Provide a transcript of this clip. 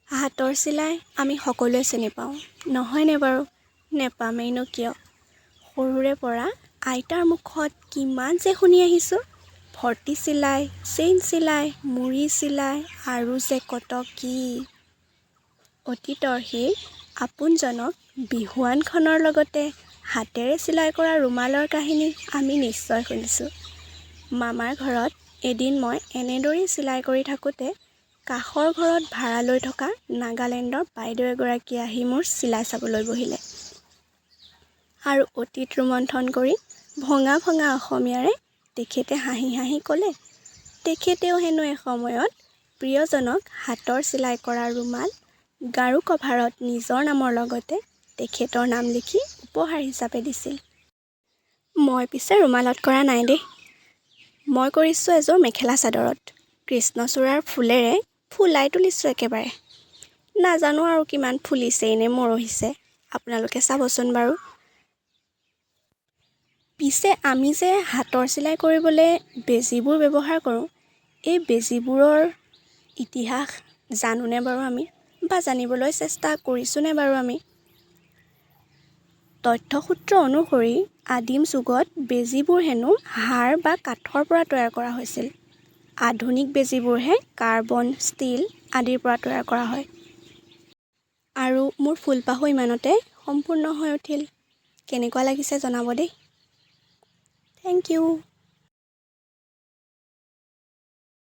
হাতৰ চিলাই আমি সকলোৱে চিনি পাওঁ, নহয়নে বাৰু? নেপামেইনো কিয়? সৰুৰে পৰা আইতাৰ মুখত কিমান যে শুনি আহিছোঁ। ভৰ্তি চিলাই, চেইন চিলাই, মুৰি চিলাই আৰু যে কত কি। অতীতৰ সেই আপোনজনক বিহুৱানখনৰ লগতে হাতেৰে চিলাই কৰা ৰুমালৰ কাহিনী আমি নিশ্চয় শুনিছোঁ। মামাৰ ঘৰত এদিন মই এনেদৰেই চিলাই কৰি থাকোঁতে কাষৰ ঘৰত ভাড়া লৈ থকা নাগালেণ্ডৰ বাইদেউ এগৰাকী আহি মোৰ চিলাই চাবলৈ বহিলে আৰু অতীত ৰোমন্থন কৰি ভঙা ভঙা অসমীয়াৰে তেখেতে হাঁহি হাঁহি ক'লে, তেখেতেও হেনো এসময়ত প্ৰিয়জনক হাতৰ চিলাই কৰা ৰুমাল গাৰু কভাৰত নিজৰ নামৰ লগতে তেখেতৰ নাম লিখি উপহাৰ হিচাপে দিছিল। মই পিছে ৰুমালত কৰা নাই দেই। মই কৰিছোঁ এযোৰ মেখেলা চাদৰত কৃষ্ণচূড়াৰ ফুলেৰে ফুলাই তুলিছোঁ একেবাৰে। নাজানো আৰু কিমান ফুলিছেই নে মৰহিছে, আপোনালোকে চাবচোন বাৰু। পিছে আমি যে হাতৰ চিলাই কৰিবলৈ বেজীবোৰ ব্যৱহাৰ কৰোঁ, এই বেজীবোৰৰ ইতিহাস জানোনে বাৰু আমি, বা জানিবলৈ চেষ্টা কৰিছোঁনে বাৰু আমি? তথ্যসূত্ৰ অনুসৰি আদিম যুগত বেজীবোৰ হেনো হাড় বা কাঠৰ পৰা তৈয়াৰ কৰা হৈছিল। আধুনিক বেজীবোৰহে কাৰ্বন, ষ্টীল আদিৰ পৰা তৈয়াৰ কৰা হয়। আৰু মোৰ ফুলপাহো ইমানতে সম্পূৰ্ণ হৈ উঠিল। কেনেকুৱা লাগিছে জনাব দেই। Thank U.